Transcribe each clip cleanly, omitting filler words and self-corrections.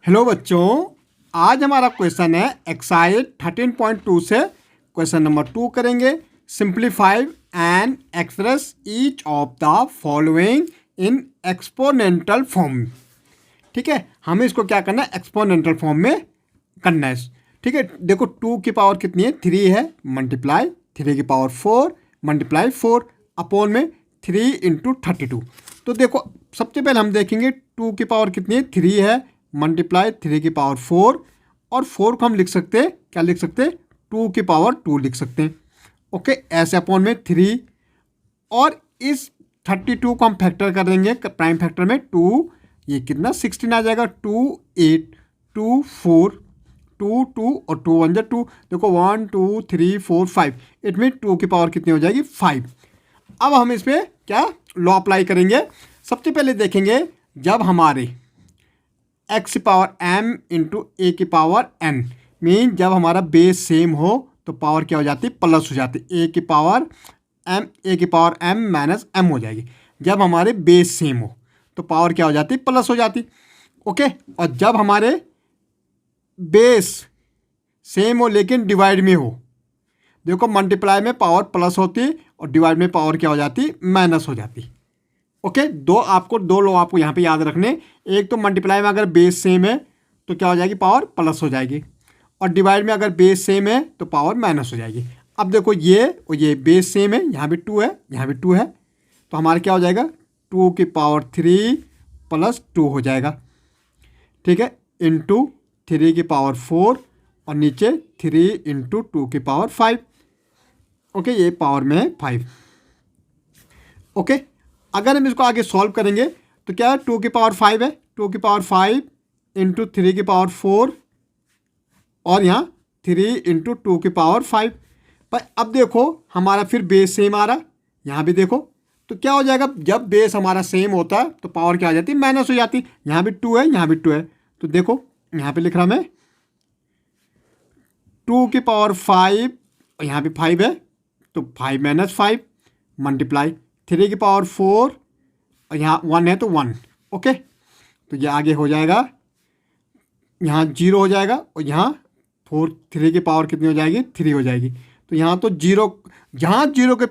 Hello बच्चों, आज हमारा क्वेश्चन है एक्सरसाइज 13.2 से क्वेश्चन नंबर 2 करेंगे। Simplify and express each of the following in exponential form. ठीक है, हमें इसको क्या करना है, एक्सपोनेंटल फॉर्म में करना है। ठीक है, देखो 2 की पावर कितनी है, 3 है, मल्टीप्लाई 3 की पावर 4 मल्टीप्लाई 4 अपॉन में 3 इंटू 32। तो देखो सबसे पहले हम देखेंगे 2 की पावर कितनी है, 3 है, मल्टीप्लाई 3 की पावर 4, और 4 को हम लिख सकते हैं, क्या लिख सकते हैं, 2 की पावर 2 लिख सकते हैं। ओके, ऐसे अपॉन में 3, और इस 32 को हम फैक्टर कर देंगे प्राइम फैक्टर में 2, ये कितना 16 आ जाएगा, 2 8 2 4 2 2 और 2 1 2। देखो 1 2 3 4 5, इट मीन 2 की पावर कितनी हो जाएगी, 5। अब हम इस पर क्या लॉ अप्लाई करेंगे। सबसे पहले देखेंगे जब हमारे x की पावर m इंटू ए की पावर n, मीन जब हमारा बेस सेम हो तो पावर क्या हो जाती है, प्लस हो जाती है। ए की पावर m माइनस m हो जाएगी। जब हमारे बेस सेम हो तो पावर क्या हो जाती है, प्लस हो जाती। ओके, और जब हमारे बेस सेम हो लेकिन डिवाइड में हो, देखो मल्टीप्लाई में पावर प्लस होती और डिवाइड में पावर क्या हो जाती, माइनस हो जाती। ओके, दो लो आपको यहाँ पे याद रखने। एक तो मल्टीप्लाई में अगर बेस सेम है तो क्या हो जाएगी, पावर प्लस हो जाएगी, और डिवाइड में अगर बेस सेम है तो पावर माइनस हो जाएगी। अब देखो ये और ये बेस सेम है, यहाँ भी 2 है, यहाँ भी 2 है, तो हमारा क्या हो जाएगा, 2 की पावर 3 प्लस 2 हो जाएगा। ठीक है, इंटू 3 की पावर 4 और नीचे 3 इंटू 2 की पावर 5। ओके, ये पावर में 5। ओके, अगर हम इसको आगे सॉल्व करेंगे तो क्या है, 2 की पावर 5 है, 2 की पावर 5 इंटू 3 की पावर 4 और यहाँ 3 इंटू 2 की पावर 5। पर अब देखो हमारा फिर बेस सेम आ रहा, यहाँ भी देखो, तो क्या हो जाएगा, जब बेस हमारा सेम होता है तो पावर क्या आ जाती है, माइनस हो जाती। यहाँ भी 2 है, यहाँ भी 2 है, तो देखो यहाँ पे लिख रहा मैं 2 की पावर 5 और यहाँ भी 5 है, तो 5 माइनस 5 मल्टीप्लाई 3 की पावर 4 और यहाँ 1 है तो 1। ओके, तो ये आगे हो जाएगा, यहाँ 0 हो जाएगा, और यहाँ 3 की पावर कितनी हो जाएगी, 3 हो जाएगी। तो यहाँ तो 0, जहाँ 0 के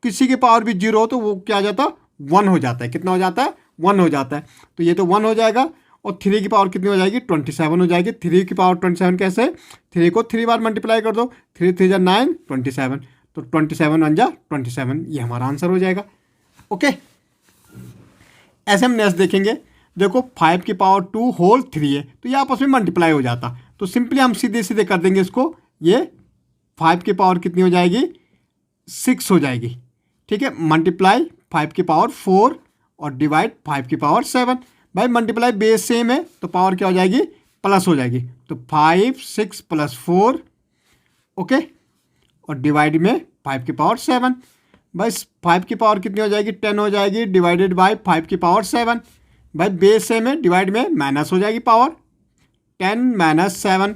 किसी की पावर भी 0 हो तो वो क्या आ जाता, 1 हो जाता है। कितना हो जाता है, 1 हो जाता है। तो ये तो 1 हो जाएगा, और 3 की पावर कितनी हो जाएगी, 27 हो जाएगी। 3 की पावर 27 कैसे, 3 को 3 बार मल्टीप्लाई कर दो, 3 3 जा 9 27, तो 27 1 जा 27, ये हमारा आंसर हो जाएगा। ओके, ऐसे हम नेक्स्ट देखेंगे। देखो 5 की पावर 2 होल 3 है, तो ये आपस में मल्टीप्लाई हो जाता, तो सिंपली हम सीधे सीधे कर देंगे इसको। ये 5 की पावर कितनी हो जाएगी, 6 हो जाएगी। ठीक है, मल्टीप्लाई 5 की पावर 4 और डिवाइड 5 की पावर 7। भाई मल्टीप्लाई बेस सेम है तो पावर क्या हो जाएगी, प्लस हो जाएगी, तो 5 6 प्लस 4। ओके, और डिवाइड में 5 की पावर 7। भाई 5 की पावर कितनी हो जाएगी, 10 हो जाएगी, डिवाइडेड बाय 5 की पावर 7। भाई बेस सेम है, डिवाइड में माइनस हो जाएगी पावर, 10 माइनस 7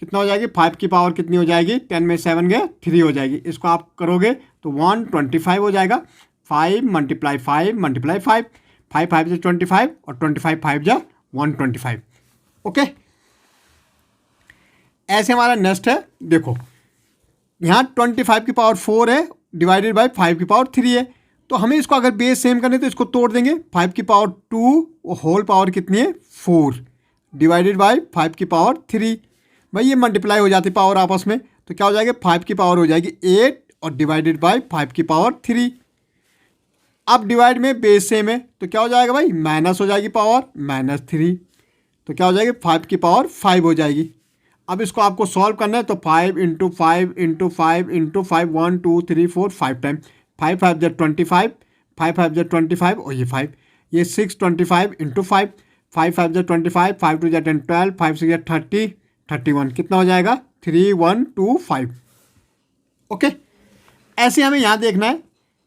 कितना हो जाएगी, 5 की पावर कितनी हो जाएगी, 10 में 7 गए 3 हो जाएगी। इसको आप करोगे तो 125 हो जाएगा। 5 मल्टीप्लाई 5 मल्टीप्लाई 5, 5 5 से 25 और 25 5 जा 125। ओके, ऐसे हमारा नेक्स्ट है। देखो यहाँ 25 की पावर 4 है, डिवाइडेड बाय 5 की पावर 3 है, तो हमें इसको अगर बेस सेम करने तो इसको तोड़ देंगे। 5 की पावर 2 होल पावर कितनी है, 4 डिवाइडेड बाय 5 की पावर 3। भाई ये मल्टीप्लाई हो जाती पावर आपस में, तो क्या हो जाएगा, 5 की पावर हो जाएगी 8 और डिवाइडेड बाय 5 की पावर 3। अब डिवाइड में बेस सेम है तो क्या हो जाएगा भाई, माइनस हो जाएगी पावर -3, तो क्या हो जाएगी, 5 की पावर 5 हो जाएगी। अब इसको आपको सॉल्व करना है तो 5 इंटू 5 इंटू 5 इंटू 5 1 2 3 4 5 टाइम, 5 5 जा 25, 5 5 जा 25 और ये 5, ये 6 25 इंटू 5, 5 5 जा 25, 5 2 जा 10 12, 5 6 जा 30 31, कितना हो जाएगा, 3125। ओके, ऐसे हमें यहाँ देखना है।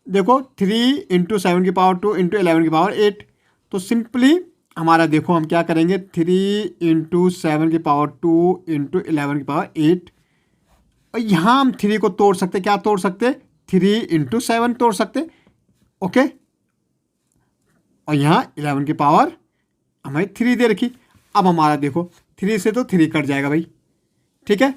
देखो 3 इंटू 7 की पावर 2 इंटू 11 की पावर 8, तो सिंपली हमारा देखो हम क्या करेंगे, 3 इंटू 7 की पावर 2 इंटू 11 की पावर 8, और यहाँ हम 3 को तोड़ सकते, क्या तोड़ सकते, 3 इंटू 7 तोड़ सकते। ओके, और यहाँ 11 की पावर हमें 3 दे रखी। अब हमारा देखो 3 से तो 3 कट जाएगा भाई, ठीक है।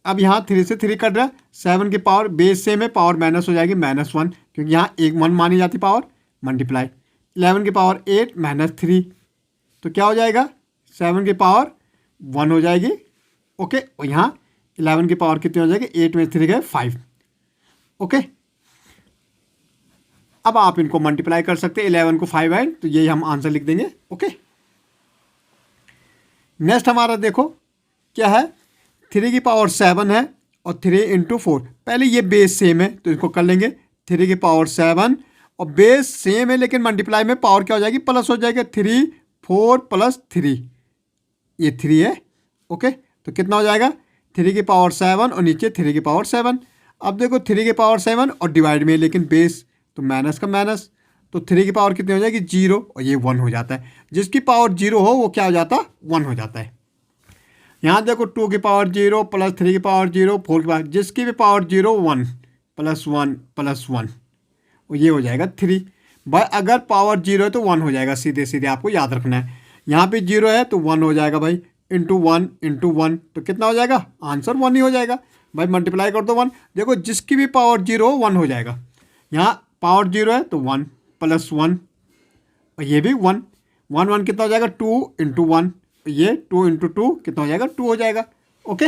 अब यहाँ 3 से 3 कट रहा है, 7 की पावर बेस सेम है, पावर माइनस हो जाएगी -1, क्योंकि यहाँ 1 मानी जाती पावर, मल्टीप्लाई 11 की पावर 8 -3, तो क्या हो जाएगा 7 की पावर 1 हो जाएगी, ओके। और यहाँ 11 की पावर कितनी हो जाएगी, 8 में 3 गए 5, ओके। अब आप इनको मल्टीप्लाई कर सकते हैं, 11 को 5 आए तो यही हम आंसर लिख देंगे, ओके। नेक्स्ट हमारा देखो क्या है, 3 की पावर 7 है और 3 इंटू 4, पहले ये बेस सेम है तो इसको कर लेंगे, 3 की पावर 7 और बेस सेम है लेकिन मल्टीप्लाई में पावर क्या हो जाएगी, प्लस हो जाएगा, 3 4 प्लस 3, ये 3 है, ओके। तो कितना हो जाएगा 3 की पावर 7 और नीचे 3 की पावर 7। अब देखो 3 की पावर 7 और डिवाइड में लेकिन बेस तो माइनस का माइनस, तो 3 की पावर कितनी हो जाएगी 0 और ये 1 हो जाता है, जिसकी पावर 0 हो वो क्या हो जाता है 1 हो जाता है। यहाँ देखो 2 की पावर 0 प्लस 3 की पावर 0 4 की पावर, जिसकी भी पावर 0 1 प्लस 1 प्लस 1 और ये हो जाएगा 3 भाई। अगर पावर 0 है तो 1 हो जाएगा, सीधे सीधे आपको याद रखना है। यहाँ पे 0 है तो 1 हो जाएगा भाई, इंटू 1 तो कितना हो जाएगा, आंसर 1 ही हो जाएगा भाई। मल्टीप्लाई कर दो 1, देखो जिसकी भी पावर 0 हो 1 हो जाएगा। यहाँ पावर 0 है तो 1 प्लस 1 और ये भी 1 1 1 कितना हो जाएगा 2 इंटू 1, ये 2 इंटू 2 कितना हो जाएगा 2 हो जाएगा, ओके।